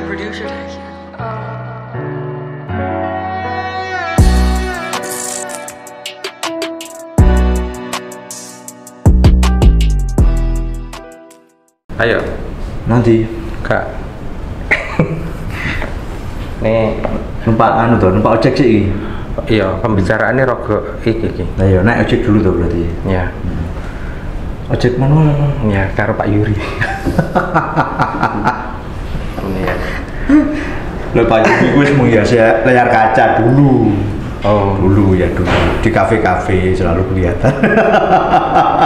producer tag ya. Ayo nanti kak. Nih numpak ojek sih. iya pembicaraannya rogo iki. Nah iya naik ojek dulu tuh berarti. Ya. Ojek manual. Ya karo Pak Yuri. Ini ya. Lho Pak Yuri wis menghiasi layar kaca dulu. Oh Dulu di kafe-kafe selalu kelihatan.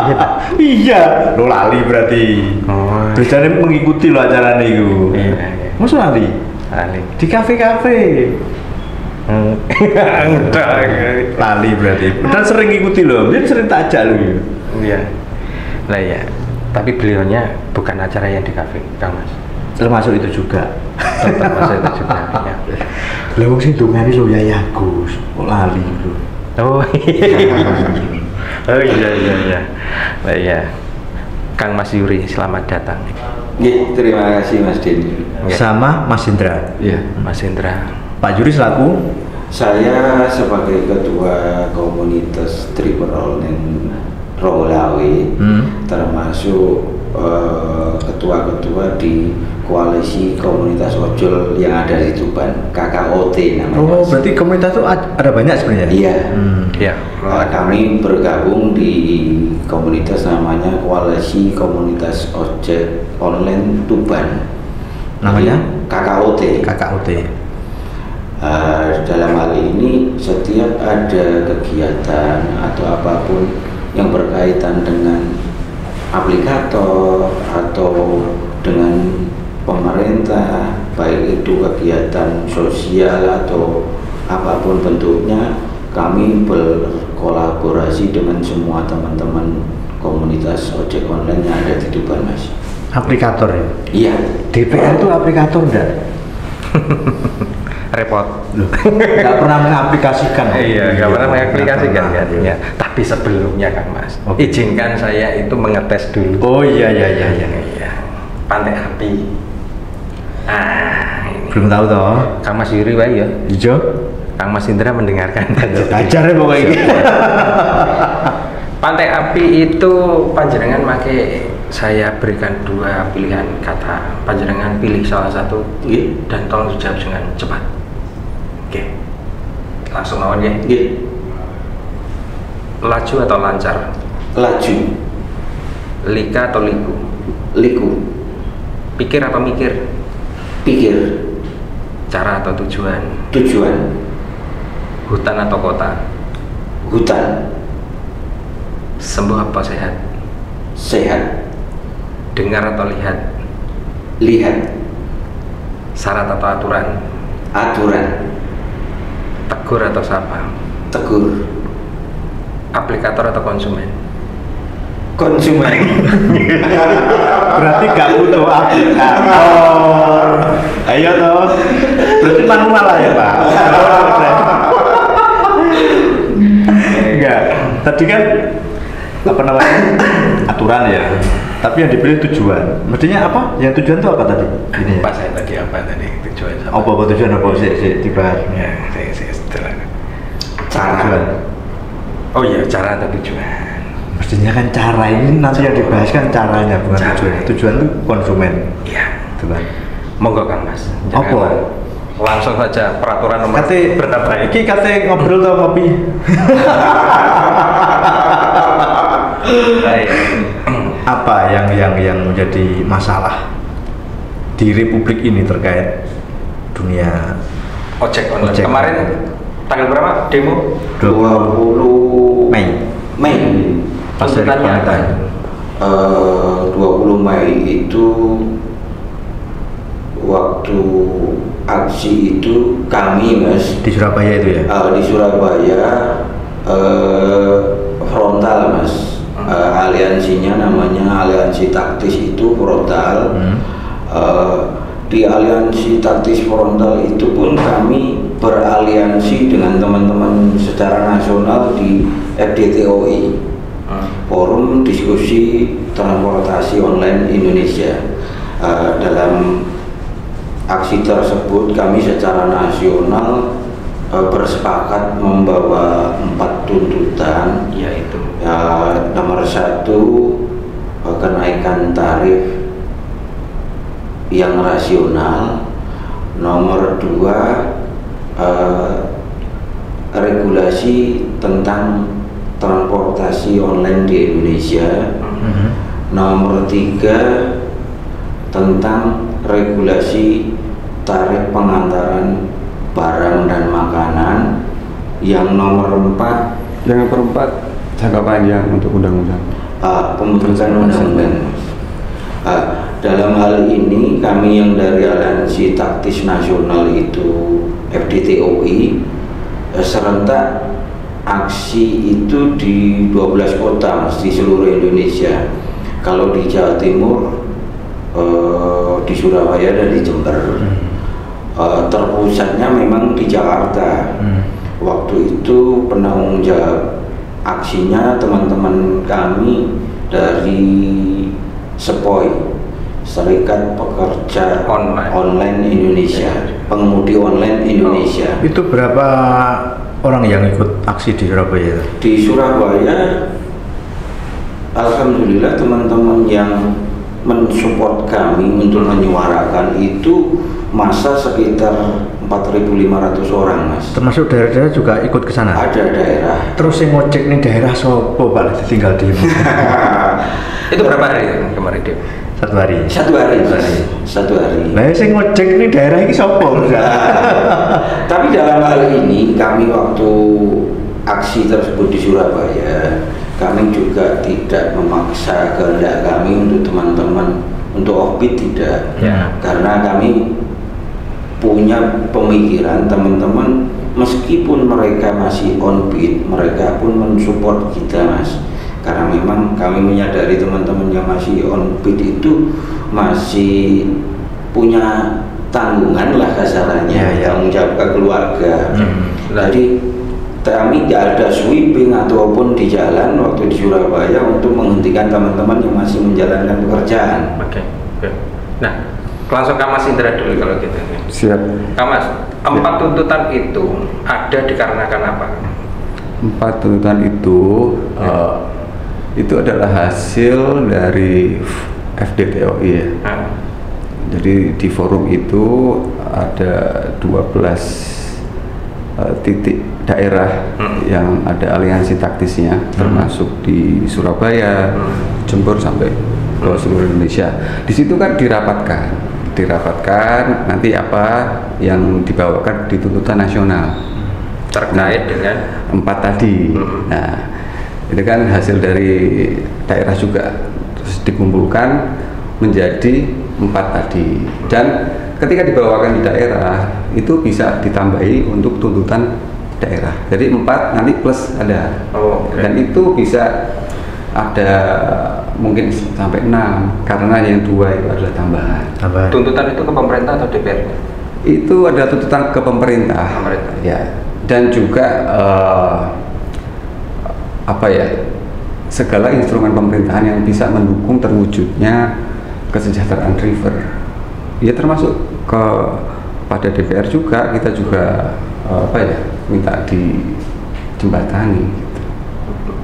iya Pak. Iya, lo lali berarti. Oh Biasanya mengikuti lo acaranya itu. iya. Masa lali? Lali. Di kafe-kafe. Enggak. Lali berarti. Dan sering ngikuti lo, dia sering tak ajak lo. Iya. Lah ya. Tapi beliaunya bukan acara yang di kafe, Kang Mas. Termasuk itu juga. Tetap masuk itu juga. Ya. Lah wong sing dongani lo ya Gus, kok lali lo. Oh iya. Lah ya. Kang Mas Yuri, selamat datang. Ya, terima kasih Mas Denny. Ya. Sama Mas Indra. Ya, Mas Indra. Pak Yuri selaku saya sebagai ketua komunitas Triple Online Rolawe, termasuk ketua-ketua di koalisi komunitas ojol yang ada di Tuban, KKOT namanya. Oh, berarti komunitas itu ada banyak sebenarnya? Iya. Ya. Kami bergabung di komunitas namanya Koalisi Komunitas Ojek Online Tuban. Namanya? KKOT. KKOT. Dalam hal ini setiap ada kegiatan atau apapun yang berkaitan dengan aplikator atau dengan pemerintah, baik itu kegiatan sosial atau apapun bentuknya, kami berkolaborasi dengan semua teman-teman komunitas ojek online yang ada di Tuban, Mas. Aplikator ya? Iya. DPR itu aplikator enggak? Repot. Enggak pernah mengaplikasikan. Iya, nggak pernah mengaplikasikan Nggak kan. pernah. Ya. Tapi sebelumnya Kang Mas, Oke. izinkan saya itu mengetes dulu. Oh iya. Iya. Pantai api. Ah, ini. Belum tahu toh. Kang Mas Yuri wae ya. Hijau. Kang Mas Indra mendengarkan. Ajar ya pokoknya. Pantai api itu panjenengan make saya berikan dua pilihan kata. Panjenengan pilih salah satu dan tolong dijawab dengan cepat. Oke. Langsung mawon ya. Iya. Laju atau lancar? Laju. Lika atau liku? Liku. Pikir atau mikir? Pikir. Cara atau tujuan? Tujuan. Hutan atau kota? Hutan. Sembuh apa sehat? Sehat. Dengar atau lihat? Lihat. Syarat atau aturan? Aturan. Tegur atau sapa? Tegur. Aplikator atau konsumen? Konsumen. Berarti gak butuh aplikator. Ayo toh. Berarti manual lah ya Pak. Enggak. Tadi kan apa namanya aturan ya. Tapi yang dipilih tujuan. Mestinya apa? Yang tujuan itu apa tadi? Ini ya. Pas saya tadi apa tadi tujuan sama? Apa tujuan apa sih dibahas? Ya, saya setelah. Tujuan. Oh iya, cara atau tujuan? Mestinya kan cara ini nanti yang dibahas kan caranya bukan Cara. tujuan. Tujuan itu konsumen. Iya. Itu kan. Monggo Kang Mas. Apa? Langsung saja peraturan nomor Kate berapa iki kate ngobrol tau ngopi. Baik. Apa yang menjadi masalah di Republik ini terkait dunia Ojek online. Ojek. Kemarin tanggal berapa demo? 20 Mei. Mei. Pas dari Tuntutannya apa? Valentine. 20 Mei itu waktu aksi itu kami Mas Di Surabaya itu ya. di Surabaya frontal Mas. Aliansinya namanya aliansi taktis itu frontal. Di aliansi taktis frontal itu pun kami beraliansi dengan teman-teman secara nasional di FDTOI, Forum Diskusi Transportasi Online Indonesia. Dalam aksi tersebut kami secara nasional bersepakat membawa 4 tuntutan, yaitu nomor 1 kenaikan tarif yang rasional, nomor 2 regulasi tentang transportasi online di Indonesia, nomor 3 tentang regulasi tarif pengantaran barang dan makanan, yang nomor 4 jangka panjang untuk undang-undang pembentukan undang-undang. Dalam hal ini kami yang dari Aliansi Taktis Nasional itu FDTOI serentak aksi itu di 12 kota di seluruh Indonesia. Kalau di Jawa Timur di Surabaya dan di Jember. Terpusatnya memang di Jakarta. Waktu itu penanggung jawab aksinya teman-teman kami dari SEPOI, Serikat Pekerja Online Indonesia, pengemudi online Indonesia. Itu berapa orang yang ikut aksi di Surabaya itu? Di Surabaya, alhamdulillah teman-teman yang mensupport kami untuk menyuarakan itu masa sekitar 4.500 orang, Mas. Termasuk daerah-daerah juga ikut ke sana? Ada daerah. Terus yang ngojek nih daerah sopo Pak tinggal di Itu berapa hari kemarin dia? 1 hari. 1 hari. 1 hari. Nah, yang ngojek nih daerah ini sopo? Tapi dalam hal ini kami waktu aksi tersebut di Surabaya, kami juga tidak memaksa kehendak kami untuk teman-teman untuk offbeat, tidak. Karena kami punya pemikiran teman-teman meskipun mereka masih onbeat, mereka pun mensupport kita, Mas. Karena memang kami menyadari teman-teman yang masih onbeat itu masih punya tanggungan lah kasarannya, tanggung jawab ke keluarga. Jadi kami tidak ada sweeping ataupun di jalan waktu di Surabaya untuk menghentikan teman-teman yang masih menjalankan pekerjaan. Oke. Nah, langsung Kamas Indra dulu kalau gitu. Siap. Kamas, 4 tuntutan itu ada dikarenakan apa? 4 tuntutan itu adalah hasil dari FDTOI ya. Jadi di forum itu ada 12 titik daerah yang ada aliansi taktisnya, termasuk di Surabaya, Jember sampai ke seluruh Indonesia. Di situ kan dirapatkan nanti apa yang dibawakan di tuntutan nasional terkait dengan 4 tadi. Nah, itu kan hasil dari daerah juga, terus dikumpulkan menjadi 4 tadi, dan ketika dibawakan di daerah itu bisa ditambahi untuk tuntutan daerah. Jadi 4 nanti plus ada. Dan itu bisa ada mungkin sampai 6 karena yang 2 itu adalah tambahan. Tuntutan itu ke pemerintah atau DPR? Itu ada tuntutan ke pemerintah. Ya. Dan juga segala instrumen pemerintahan yang bisa mendukung terwujudnya kesejahteraan driver. Ya, termasuk pada DPR juga, kita juga minta dijembatani gitu.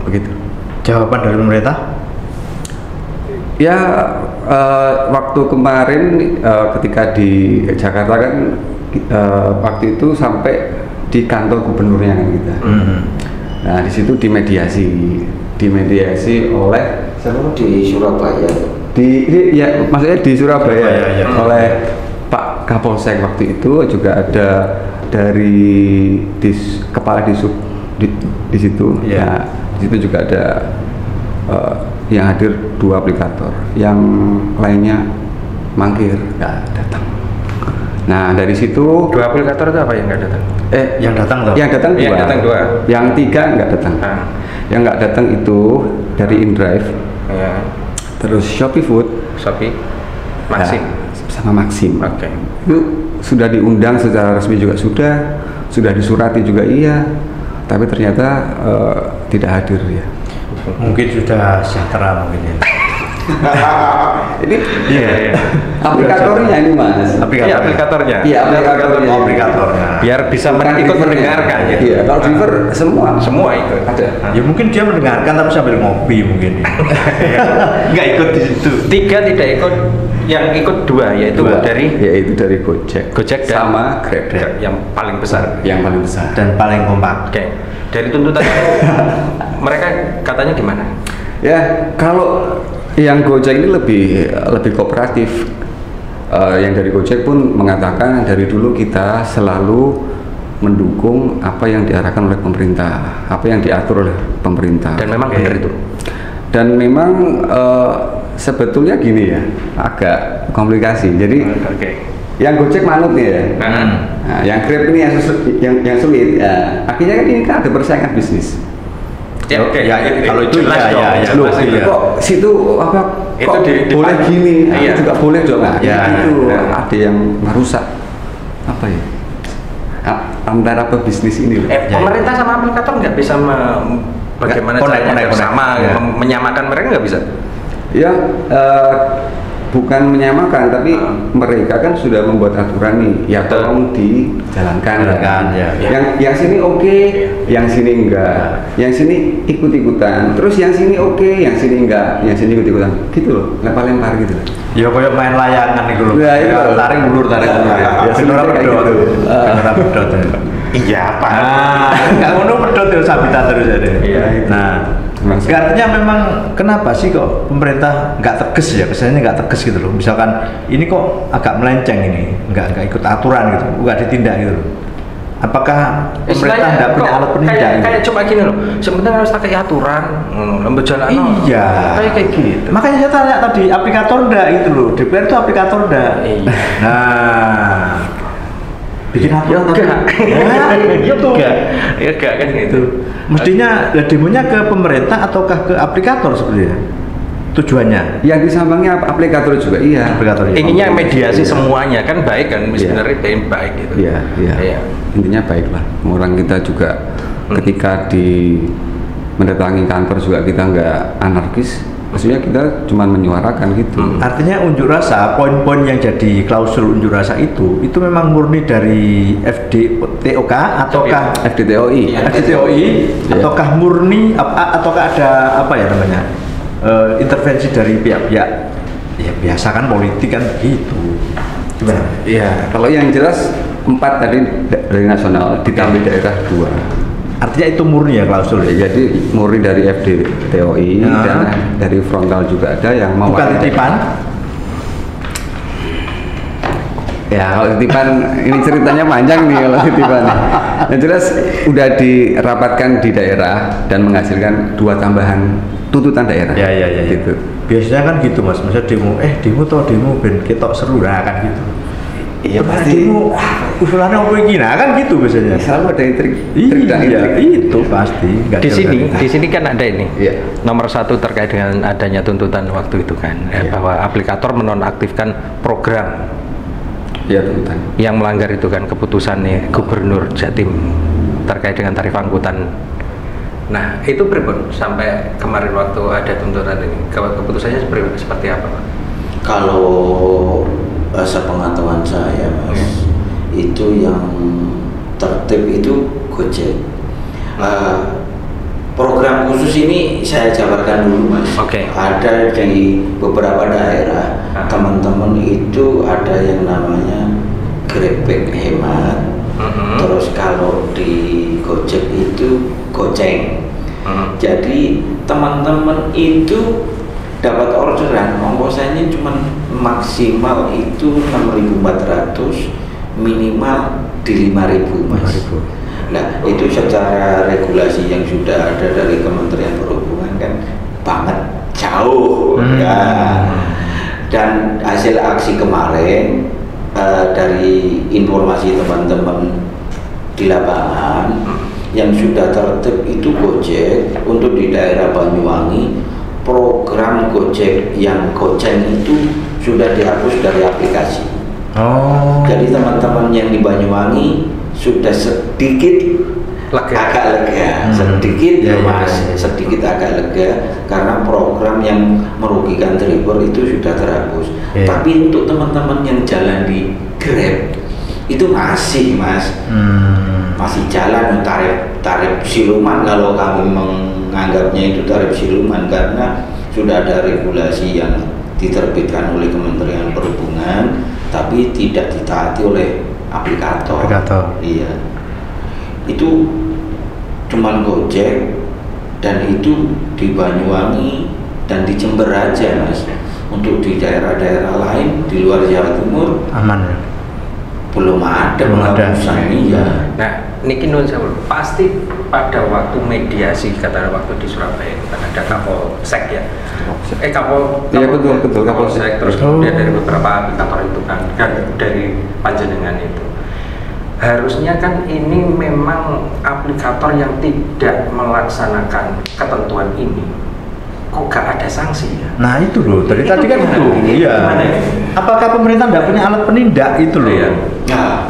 Begitu. Jawaban dari pemerintah? Ya, waktu kemarin ketika di Jakarta kan waktu itu sampai di kantor gubernurnya kan kita. Nah, di situ dimediasi oleh siapa? Di Surabaya. Maksudnya di Surabaya oleh Pak Kapolsek waktu itu, juga ada dari kepala disub di situ. Ya, di situ juga ada yang hadir 2 aplikator, yang lainnya mangkir nggak datang. Nah, dari situ 2 aplikator itu apa yang nggak datang? Yang datang loh. Yang datang 2. Yang 3 nggak datang. Yang nggak datang itu dari InDrive. Terus Shopee Food, Maxim, sama Maxim. Oke. Itu sudah diundang secara resmi juga, sudah disurati juga iya, tapi ternyata tidak hadir ya. Mungkin sudah sejahtera mungkin ya. Ini Iya. aplikatornya ini Mas. Iya, aplikatornya. Iya, aplikatornya. Aplikatornya. Biar bisa Bukan ikut drivernya. mendengarkan ya. Iya, kalau driver semua ikut. ada. Ya mungkin dia mendengarkan tapi sambil ngopi mungkin. Nggak ikut di situ. 3 tidak ikut, yang ikut 2 yaitu Dua. dari Yaitu dari Gojek dan sama Grab yang paling besar. yang paling besar. Dan paling kompak. Oke. Dari tuntutan itu mereka katanya gimana? Ya, kalau yang Gojek ini lebih kooperatif. Yang dari Gojek pun mengatakan dari dulu kita selalu mendukung apa yang diarahkan oleh pemerintah, apa yang diatur oleh pemerintah. Dan memang benar itu. Dan memang sebetulnya gini ya, agak komplikasi. Jadi Oke. yang Gojek manut nih ya. Nah, yang Grab ini yang sulit. Ya, akhirnya kan ini kan ada persaingan bisnis. Ya oke. Ya, kalau itu jelas ya, dong. ya, Loh, Jelas itu. kok situ apa? Itu Kok di boleh depan. gini? Iya. Aku juga boleh dong. Nah, Ya, itu ya. ada yang merusak apa ya? Antara pebisnis ini loh. Pemerintah sama aplikator nggak bisa bagaimana Connect, caranya connect. bersama Ya. menyamakan mereka nggak bisa. Ya, bukan menyamakan, tapi mereka kan sudah membuat aturan nih. Ya Betul. tolong dijalankan. Jalankan, ya. Yang sini oke, yang sini enggak. Yang sini ikut-ikutan. Terus yang sini oke, yang sini enggak. Yang sini ikut-ikutan. Gitu loh, lempar-lempar gitu. Ya kayak main layangan itu loh. Ya, itu. Tarik ulur. Ya, Ya, sebenarnya kayak pedot. gitu. Beneran pedot. Iya apa? Nggak ngono pedot ya sabitan terus jadi. Iya. Nah, Maksud- artinya memang kenapa sih kok pemerintah nggak tegas ya, kesannya nggak tegas gitu loh. Misalkan ini kok agak melenceng ini, nggak ikut aturan gitu, nggak ditindak gitu loh. Apakah pemerintah nggak punya alat penindak? Kayak coba gini loh, sebenarnya harus pakai aturan, lembar jalan. Iya. Kayak gitu. Makanya saya tanya tadi, aplikator enggak itu loh. DPR itu aplikator enggak? Iya. Nah, bikin aturan tapi Ya enggak kan gitu. mestinya ya demonya ke pemerintah ataukah ke aplikator sebenarnya? Tujuannya? Yang disambangi aplikator juga, iya. Aplikator ya. Inginnya mediasi Iya. semuanya kan baik kan, Iya. sebenarnya baik gitu. Iya, iya. Intinya baiklah. Orang kita juga ketika mendatangi kantor juga kita nggak anarkis. Maksudnya kita cuma menyuarakan gitu. Artinya unjuk rasa, poin-poin yang jadi klausul unjuk rasa itu memang murni dari FDTOK ataukah FDTOI. Iya. FDTOI Iya. ataukah murni ataukah ada apa ya namanya intervensi dari pihak-pihak ya biasa kan politik kan gitu. Gimana? Iya. Kalau yang jelas 4 tadi dari nasional ditambah daerah 2. Artinya itu murni ya klausul ya. Jadi murni dari FDTOI Ya. dan dari frontal juga ada yang mau. Bukan titipan. Ya kalau titipan ini ceritanya panjang nih kalau titipan. Yang jelas udah dirapatkan di daerah dan menghasilkan 2 tambahan tuntutan daerah. Ya. Gitu. Biasanya kan gitu mas, misalnya demo ben ketok seru lah kan gitu. Iya Pernah pasti. demo, usulannya apa ini? Nah kan gitu biasanya. Selalu ada trik dan Iya, intrik. itu pasti. Nggak Di sini kan ada ini. Iya. Nomor 1 terkait dengan adanya tuntutan waktu itu kan, Iya. bahwa aplikator menonaktifkan program Iya tuntutan. yang melanggar itu kan keputusan Gubernur Jatim terkait dengan tarif angkutan. Nah itu pripun sampai kemarin waktu ada tuntutan ini keputusannya seperti apa Pak? Kalau sepengetahuan saya mas, itu yang tertib itu Gojek. Program khusus ini saya jabarkan dulu mas. Oke. Ada di beberapa daerah teman-teman itu ada yang namanya Grebek hemat. Terus kalau di Gojek itu goceng. Jadi teman-teman itu dapat orderan ongkosannya cuma maksimal itu 6.400, minimal di 5.000 mas. Nah itu secara regulasi yang sudah ada dari Kementerian Perhubungan kan banget jauh ya. Dan hasil aksi kemarin dari informasi teman-teman di lapangan yang sudah tertib itu Gojek untuk di daerah Banyuwangi. Program Gojek yang goceng itu sudah dihapus dari aplikasi. Oh. Jadi teman-teman yang di Banyuwangi sudah sedikit agak lega, sedikit Ya, Mas, ya. sedikit agak lega karena program yang merugikan driver itu sudah terhapus. Ya. Tapi untuk teman-teman yang jalan di Grab itu masih Mas, masih jalan tarif siluman kalau kami menganggapnya itu tarif siluman karena sudah ada regulasi yang diterbitkan oleh Kementerian Perhubungan tapi tidak ditaati oleh aplikator. Iya. Itu cuman Gojek dan itu di Banyuwangi dan di Jember aja Mas. Untuk di daerah-daerah lain di luar Jawa Timur Aman ya. belum ada penghapusan ini ya. Nah, niki nun saya pasti pada waktu mediasi katakan waktu di Surabaya itu kan ada Kapolsek ya. Iya betul Kapolsek terus kemudian dari beberapa aplikator itu kan dari panjenengan itu. Harusnya kan ini memang aplikator yang tidak melaksanakan ketentuan ini. Kok gak ada sanksi ya? Nah itu loh, dari tadi kan itu. Iya. Apakah pemerintah tidak punya alat penindak itu loh? Iya. Nah,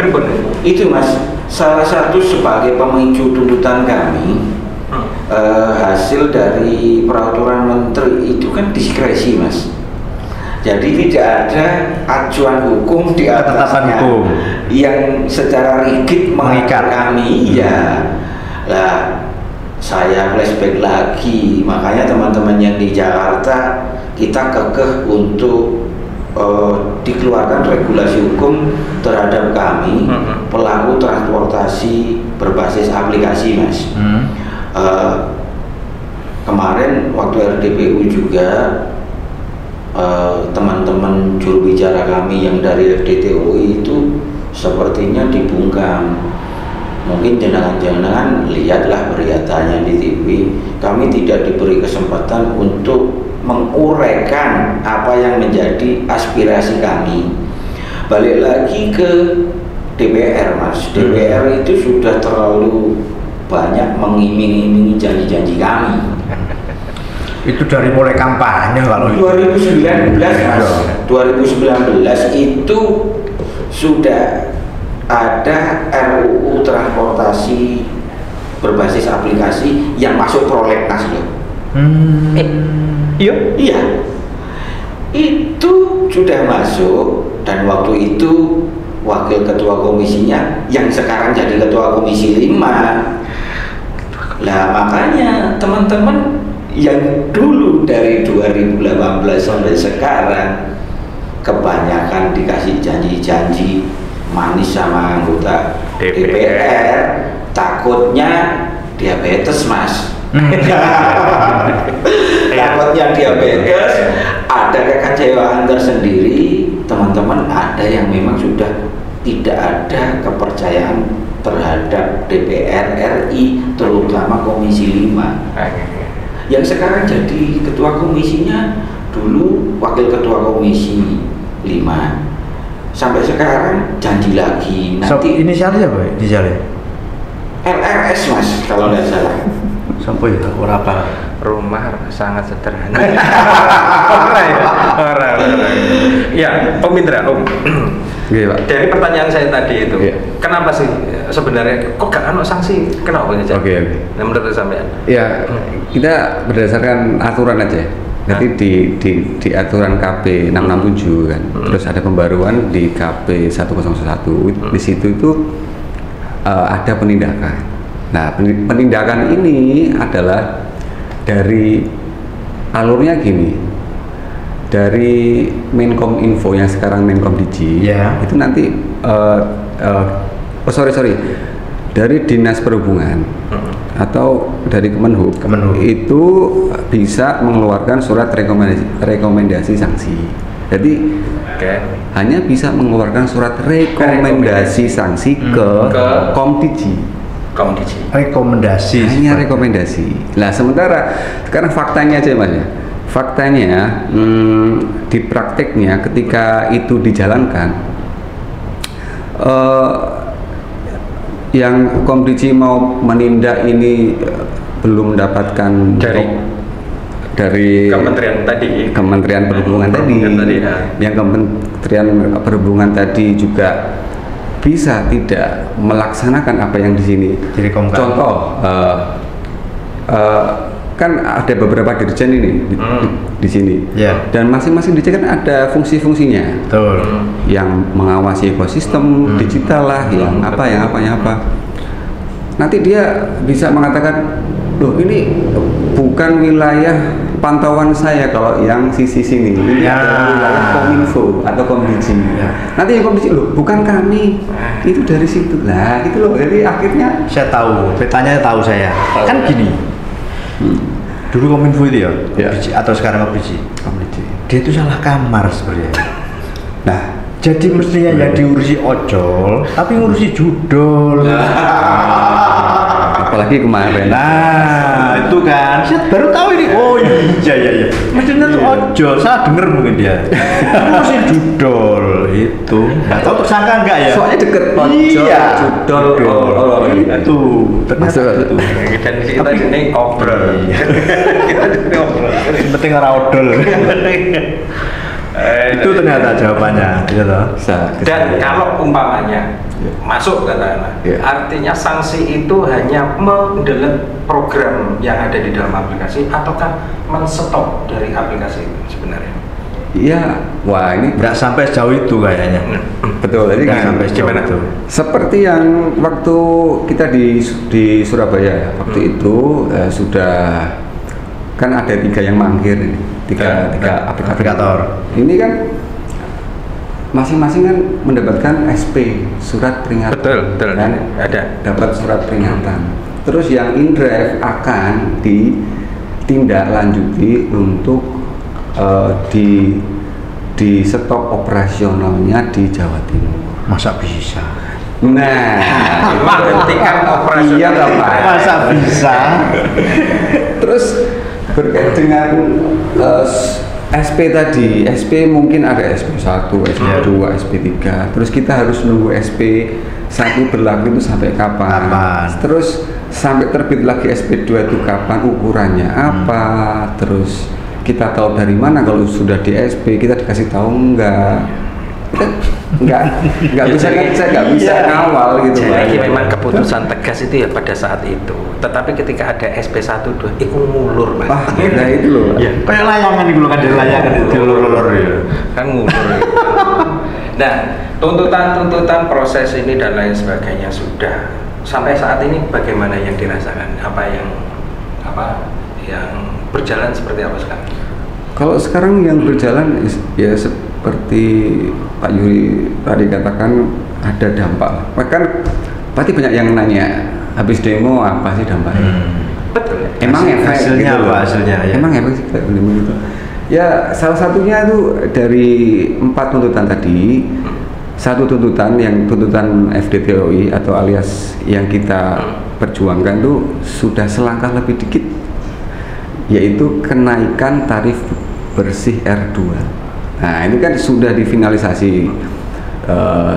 itu Mas, salah satu sebagai pemicu tuntutan kami hasil dari peraturan menteri itu kan diskresi Mas. Jadi tidak ada acuan hukum di atasnya yang secara rigid mengikat kami. Ya, lah saya flashback lagi, makanya teman-teman yang di Jakarta kita kekeh untuk dikeluarkan regulasi hukum terhadap kami pelaku transportasi berbasis aplikasi Mas. Kemarin waktu RDPU juga teman-teman juru bicara kami yang dari FDTOI itu sepertinya dibungkam. Mungkin jangan-jangan lihatlah beritanya di TV. Kami tidak diberi kesempatan untuk menguraikan apa yang menjadi aspirasi kami. Balik lagi ke DPR Mas. DPR itu sudah terlalu banyak mengiming-imingi janji-janji kami. Itu dari mulai kampanye kalau 2019 Mas, 2019 itu sudah ada RUU transportasi berbasis aplikasi yang masuk prolegnas loh. Iya, itu sudah masuk dan waktu itu wakil ketua komisinya yang sekarang jadi ketua komisi 5. Lah makanya teman-teman yang dulu dari 2018 sampai sekarang kebanyakan dikasih janji-janji manis sama anggota DPR, takutnya diabetes Mas. Takutnya diabetes, ada kekecewaan tersendiri. Teman-teman ada yang memang sudah tidak ada kepercayaan terhadap DPR RI, terutama Komisi 5. Yang sekarang jadi ketua komisinya dulu wakil ketua komisi 5 sampai sekarang janji lagi nanti inisialnya apa? Inisialnya LRS Mas kalau nggak salah. Sampai ya berapa? Rumah sangat sederhana. Orang. Ya, Om Indra, Om. Iya, Pak. Dari pertanyaan saya tadi itu, Iya. kenapa sih sebenarnya kok gak ada sanksi? Kenapa aja? Oke. Nah, menurut sampean? Ya, kita berdasarkan aturan aja. Nanti di aturan KP 667 kan. Terus ada pembaruan di KP 101. Di situ itu ada penindakan. Nah, penindakan ini adalah dari alurnya gini. Dari Menkom Info yang sekarang Menkom Digi, itu nanti sorry dari Dinas Perhubungan atau dari Kemenhub itu bisa mengeluarkan surat rekomendasi sanksi. Jadi hanya bisa mengeluarkan surat rekomendasi sanksi ke Komdigi. Hanya rekomendasi. Nah, sementara sekarang faktanya aja Mas ya. Faktanya di prakteknya ketika itu dijalankan, yang Komdigi mau menindak ini belum mendapatkan dari Kementerian Perhubungan tadi. Yang Kementerian Perhubungan tadi juga bisa tidak melaksanakan apa yang di sini. Direkomkan. Contoh, kan ada beberapa dirjen ini di sini, dan masing-masing dirjen kan ada fungsi-fungsinya. Betul. Yang mengawasi ekosistem digital lah, yang apa. Nanti dia bisa mengatakan, loh ini bukan wilayah pantauan saya kalau yang sisi sini, ini adalah wilayah Kominfo atau Komdigi. Nanti yang Komdigi, loh bukan kami, itu dari situ lah, gitu loh. Jadi akhirnya Saya tahu, petanya tahu saya. Kan gini. Dulu Kominfo itu ya, Komdigi, atau sekarang Komdigi. Dia itu salah kamar sebenarnya. Nah, jadi mestinya yang diurusi ojol, tapi ngurusi judol. apalagi kemarin. Nah, itu kan, saya baru tahu ini. Oh iya. Mestinya tuh ojol, salah denger mungkin dia. Ngurusin judol itu. Nggak tahu tersangka enggak ya? Soalnya deket ojol, judol, itu. Ternyata itu. Dan kita ini ngobrol. Yang penting orang odol. Itu ternyata jawabannya, ya toh. Dan kalau umpamanya masuk katakanlah, artinya sanksi itu hanya mendelete program yang ada di dalam aplikasi ataukah men-stop dari aplikasi itu sebenarnya? Iya, wah ini nggak sampai sejauh itu kayaknya. Betul, jadi nggak sampai sejauh itu. Seperti yang waktu kita di Surabaya waktu itu sudah kan ada 3 yang mangkir ini, tiga aplikator. Ini kan masing-masing kan mendapatkan SP, surat peringatan. Betul, kan? ada. Dapat surat peringatan. Terus yang in-drive akan ditindaklanjuti untuk di stop operasionalnya di Jawa Timur. Masa bisa? Nah, menghentikan operasional. Iya, Pak. Masa bisa? Terus berkait dengan SP tadi, SP mungkin ada SP1, SP2, SP3. Terus kita harus nunggu SP1 berlaku itu sampai kapan? Terus sampai terbit lagi SP2 itu kapan? Ukurannya apa? Terus kita tahu dari mana kalau sudah di SP? Kita dikasih tahu enggak? Nggak bisa kan, saya nggak bisa ngawal gitu. Jadi memang keputusan tegas itu ya pada saat itu. Tetapi ketika ada SP1, 2 itu ngulur, Mas. Nah itu loh. Ya. Kayak layangan itu loh, kan dari layangan itu lor ya. Kan ngulur. Nah, tuntutan proses ini dan lain sebagainya sudah sampai saat ini bagaimana yang dirasakan? Apa yang berjalan seperti apa sekarang? Kalau sekarang yang berjalan ya seperti Pak Yuri tadi katakan ada dampak. Bahkan pasti banyak yang nanya habis demo apa sih dampaknya? Betul. Emang hasilnya gitu apa hasilnya? Ya. Emang efek sih kayak gitu. Ya salah satunya itu dari 4 tuntutan tadi. Satu tuntutan yang tuntutan FDTOI atau alias yang kita perjuangkan itu sudah selangkah lebih dikit, yaitu kenaikan tarif bersih R2. Nah ini kan sudah difinalisasi,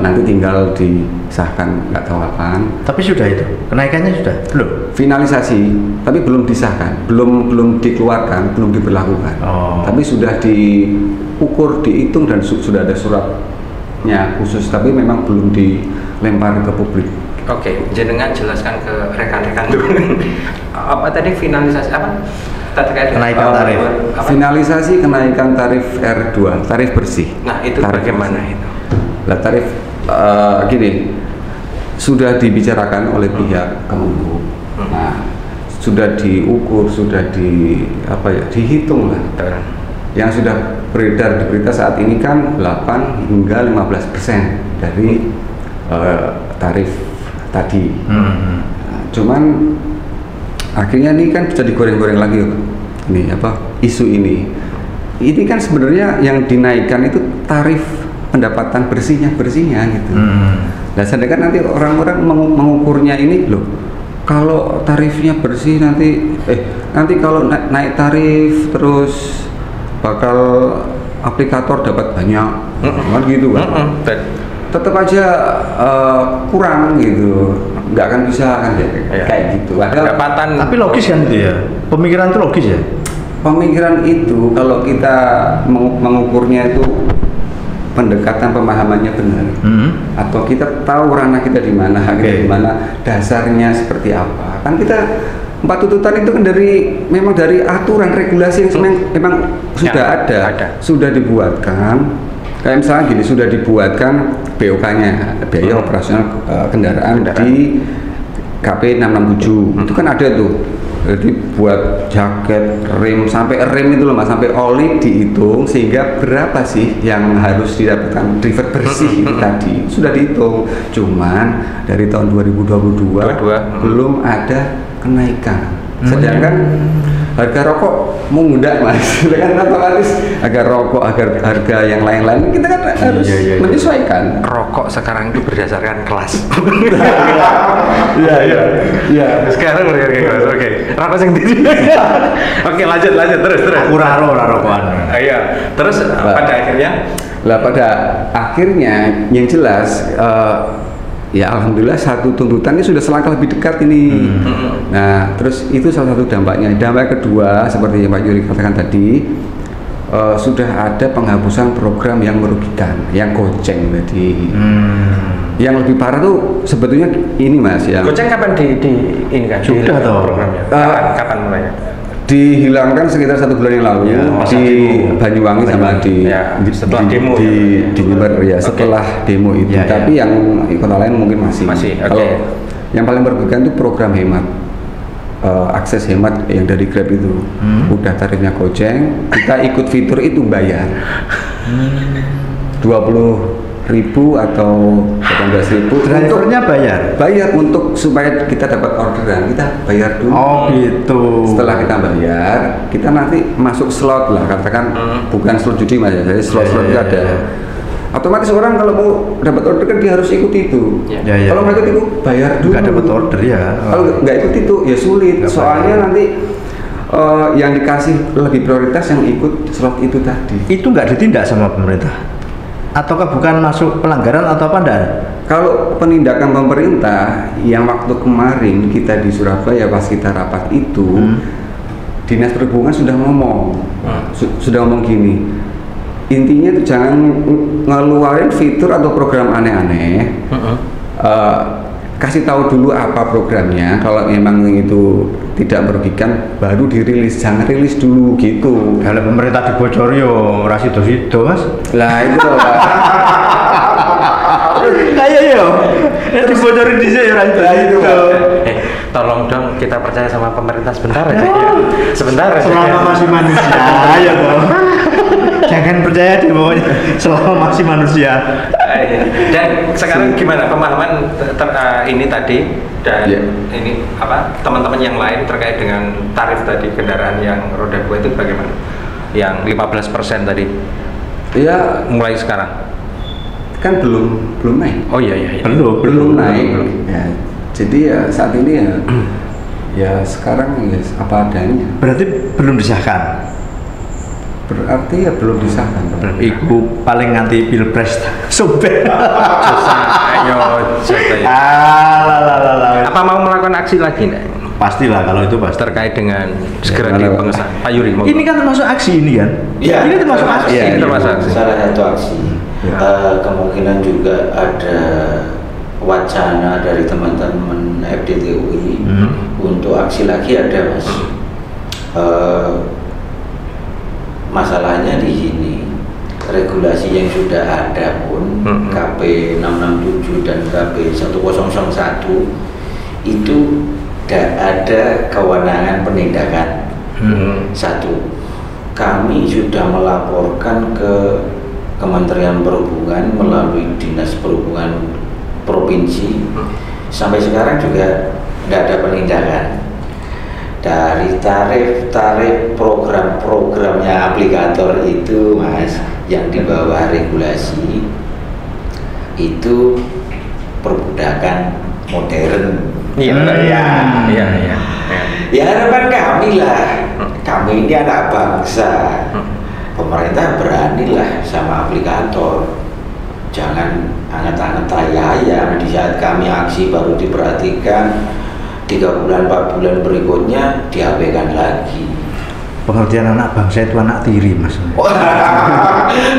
nanti tinggal disahkan nggak tahu kapan. Tapi sudah itu kenaikannya sudah belum? Finalisasi, tapi belum disahkan, belum dikeluarkan, belum diberlakukan. Tapi sudah diukur, dihitung dan sudah ada suratnya khusus, tapi memang belum dilempar ke publik. Oke, jenengan jelaskan ke rekan-rekan dulu. Apa tadi finalisasi apa? Kenaikan tarif. Finalisasi kenaikan tarif R2, tarif bersih. Nah itu tarif bagaimana bersih. itu? Nah tarif gini, sudah dibicarakan oleh pihak Kemenhub. Nah sudah diukur, sudah dihitung lah. Yang sudah beredar di berita saat ini kan 8 hingga 15% dari tarif tadi. Nah, cuman akhirnya ini kan bisa digoreng-goreng lagi nih isu ini kan sebenarnya yang dinaikkan itu tarif pendapatan bersihnya gitu. Nah sedangkan nanti orang-orang mengukurnya ini loh, kalau tarifnya bersih nanti kalau naik tarif terus bakal aplikator dapat banyak kan gitu kan. Tetap aja kurang gitu, nggak akan bisa kan kayak gitu. Pendapatan. Tapi logis kan itu ya, pemikiran itu logis ya. Pemikiran itu kalau kita mengukurnya itu pendekatan pemahamannya benar, atau kita tahu ranah kita di mana, hak kita di mana, dasarnya seperti apa. Kan kita 4 tuntutan itu kan memang dari aturan regulasi yang memang sudah ada, sudah dibuatkan. Kayak misalnya gini, sudah dibuatkan BOK-nya, biaya operasional kendaraan di KP 667. Itu kan ada tuh. Jadi buat jaket, rem, sampai rem itu loh Mas, sampai oli dihitung sehingga berapa sih yang harus didapatkan driver bersih itu tadi sudah dihitung. Cuman dari tahun 2022 belum ada kenaikan. Sedangkan harga rokok mengundak Mas, kan otomatis harga rokok, harga yang lain-lain kita kan harus menyesuaikan. Rokok sekarang itu berdasarkan kelas. Iya. Sekarang berdasarkan kelas. Oke. Rokok yang tinggi. Oke, lanjut terus. Aku rokokan. Iya. Terus pada akhirnya? Pada akhirnya yang jelas. Ya alhamdulillah satu tuntutannya sudah selangkah lebih dekat ini. Nah terus itu salah satu dampaknya. Dampak kedua seperti yang Pak Yuri katakan tadi, sudah ada penghapusan program yang merugikan, yang goceng tadi. Yang lebih parah tuh sebetulnya ini Mas ya. Goceng kapan ini kan? Sudah toh programnya. Kapan mulainya? Dihilangkan sekitar 1 bulan yang lalu di Banyuwangi sama setelah demo di Jember ya, setelah demo itu. Tapi yang kota lain mungkin masih. Kalau yang paling merugikan itu program hemat, akses hemat yang dari Grab itu. Udah tarifnya goceng, kita ikut fitur itu bayar 20.000 atau 18.000. Drivernya bayar untuk supaya kita dapat orderan, kita bayar dulu. Oh gitu. Setelah kita bayar, kita nanti masuk slot lah, katakan bukan slot judi Mas ya, jadi slot-slot itu ada. Otomatis orang kalau mau dapat order kan dia harus ikut itu. Kalau nggak ikut itu bayar dulu. Nggak dapat order ya. Kalau nggak ikut itu ya sulit. Soalnya nanti yang dikasih lebih prioritas yang ikut slot itu tadi. Itu nggak ditindak sama pemerintah? Ataukah bukan masuk pelanggaran atau apa enggak? Kalau penindakan pemerintah yang waktu kemarin kita di Surabaya pas kita rapat itu, Dinas Perhubungan sudah ngomong, sudah ngomong gini, intinya itu jangan ngeluarin fitur atau program aneh-aneh, kasih tahu dulu apa programnya, kalau memang itu tidak merugikan baru dirilis, jangan rilis dulu gitu. Kalau pemerintah dibocor yo rasido-sido Mas. Lah itu loh Pak. Kayak yo dibocorin di sini rasido. Tolong dong kita percaya sama pemerintah sebentar aja. Sebentar aja. Selama masih manusia ya toh. Jangan percaya deh pokoknya selama masih manusia. Dan sekarang gimana pemahaman ini tadi dan ini apa teman-teman yang lain terkait dengan tarif tadi kendaraan yang roda 2 itu bagaimana? Yang 15% tadi. Ya mulai sekarang. Kan belum naik. Oh iya. Belum naik. Ya, jadi ya saat ini ya sekarang ya apa adanya. Berarti belum disahkan. Berarti ya belum disahkan. Iku paling nganti pilpres sumpah. Ayo cetai. Apa mau melakukan aksi lagi nih? Pastilah kalau itu pasti terkait dengan segera di pengesahan. Pak Yuri mau. Ini kan termasuk aksi ini kan? Iya. Ini termasuk aksi. Ini termasuk aksi. Salah satu aksi. Kemungkinan juga ada wacana dari teman-teman FDTUI untuk aksi lagi ada Mas. Masalahnya di sini regulasi yang sudah ada pun KP 667 dan KP 1001 itu tidak ada kewenangan penindakan. Satu, kami sudah melaporkan ke Kementerian Perhubungan melalui Dinas Perhubungan Provinsi, sampai sekarang juga tidak ada penindakan. Dari tarif program-programnya aplikator itu Mas, yang di bawah regulasi itu perbudakan modern. Iya. Ya harapan kami lah, kami ini anak bangsa, pemerintah beranilah sama aplikator, jangan anget-anget ayam di saat kami aksi baru diperhatikan, 3 bulan 4 bulan berikutnya diabaikan lagi. pengertian anak bangsa itu anak tiri, Mas.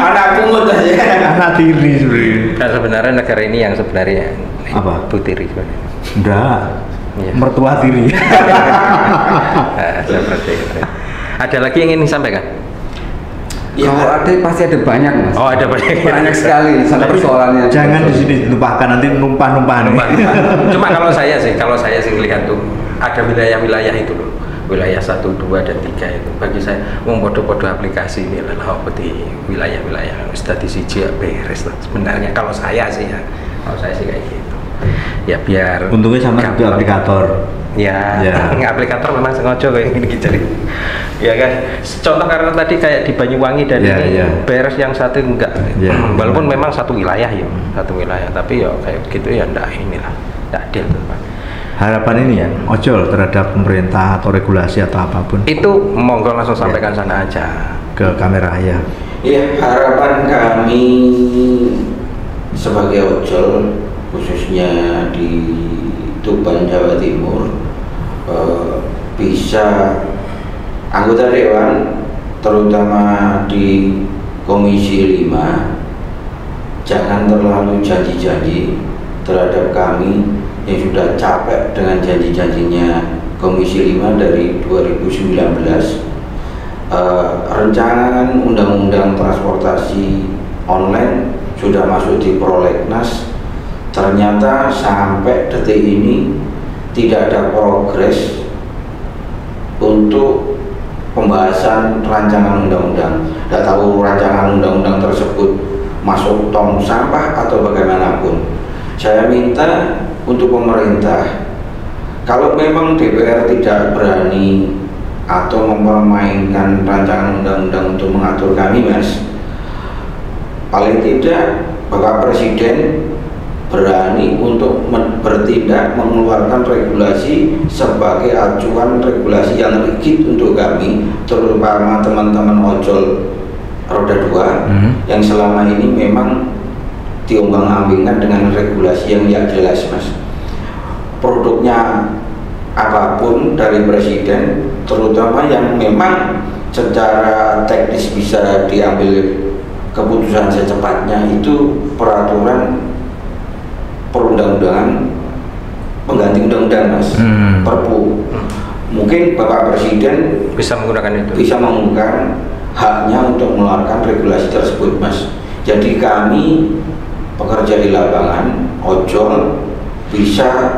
Anak pungut aja. Anak tiri sebenarnya. Nah, sebenarnya negara ini yang sebenarnya Apa? Bu Tiri sebenarnya. Enggak. Iya. Mertua tiri. Seperti itu. Ada lagi yang ingin disampaikan? Ya, Kalau ada pasti ada banyak, Mas. Oh, ada banyak. Banyak sekali sampai persoalannya. Jangan di sini dilupakan, nanti numpah-numpah nih. Cuma kalau saya sih melihat tuh ada wilayah-wilayah itu loh, wilayah 1, 2, dan 3 itu bagi saya podo-podo aplikasi ini adalah di wilayah-wilayah sudah disiji beres lah. Sebenarnya kalau saya sih kayak gitu ya, biar Untungnya sama satu aplikator. ya. Aplikator memang sengaja kayak gini jadi ya kan, contoh karena tadi kayak di Banyuwangi dan Ya, ini ya. beres yang satu enggak Ya. walaupun memang satu wilayah tapi ya kayak gitu ya enggak inilah enggak adil tuh Pak. Harapan ini ya, ojol terhadap pemerintah atau regulasi atau apapun Itu monggo langsung sampaikan sana aja. ke kamera ya. Ya, harapan kami sebagai ojol khususnya di Tuban, Jawa Timur, bisa anggota dewan terutama di Komisi 5 jangan terlalu janji-janji terhadap kami yang sudah capek dengan janji-janjinya Komisi 5 dari 2019. Rancangan undang-undang transportasi online sudah masuk di prolegnas, ternyata sampai detik ini tidak ada progres untuk pembahasan rancangan undang-undang. Tidak tahu rancangan undang-undang tersebut masuk tong sampah atau bagaimanapun. Saya minta untuk pemerintah, kalau memang DPR tidak berani atau mempermainkan rancangan undang-undang untuk mengatur kami, Mas, paling tidak Bapak Presiden berani untuk bertindak mengeluarkan regulasi sebagai acuan regulasi yang rigid untuk kami, terutama teman-teman ojol roda 2 yang selama ini memang diombang-ambingkan dengan regulasi yang tidak jelas, Mas. Produknya apapun dari Presiden, terutama yang memang secara teknis bisa diambil keputusan secepatnya, itu peraturan perundang-undangan pengganti undang-undang, Mas. Perpu. Mungkin Bapak Presiden Bisa menggunakan itu. bisa menggunakan haknya untuk mengeluarkan regulasi tersebut, Mas. Jadi kami pekerja di lapangan ojol bisa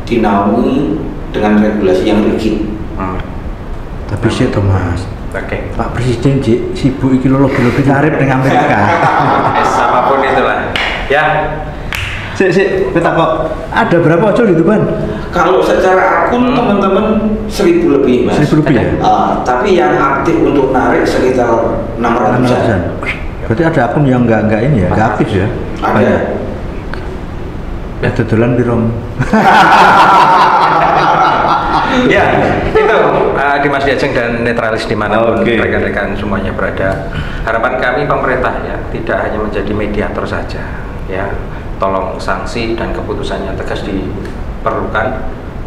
dinaungi dengan regulasi yang rigid. Tapi sih tuh Mas, Oke. Pak Presiden sibuk iki lho lebih karib dengan Amerika. Apapun itulah. Ya. Sik, kita kok ada berapa ojol di Tuban? Kalau secara akun teman-teman 1.000 lebih, Mas. 1.000 lebih ya? Tapi yang aktif untuk narik sekitar 600-an. Berarti ada akun yang enggak ini ya, enggak aktif ya? Ada. Ya dodolan birom. Ya, itu Dimas Diajeng dan netralis dimanapun Oke. rekan-rekan semuanya berada. Harapan kami pemerintah ya tidak hanya menjadi mediator saja, ya. Tolong sanksi dan keputusan yang tegas diperlukan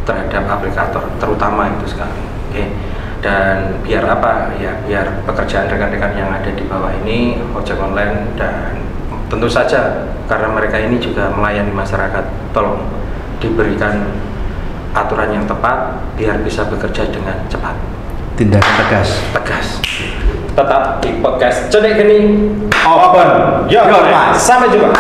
terhadap aplikator, terutama itu sekali. Oke. Dan biar apa ya, biar pekerjaan rekan-rekan yang ada di bawah ini ojek online, dan tentu saja karena mereka ini juga melayani masyarakat, tolong diberikan aturan yang tepat biar bisa bekerja dengan cepat. Tindakan Tegas. Tetap di podcast Cedek Geni Open Yo, sampai jumpa.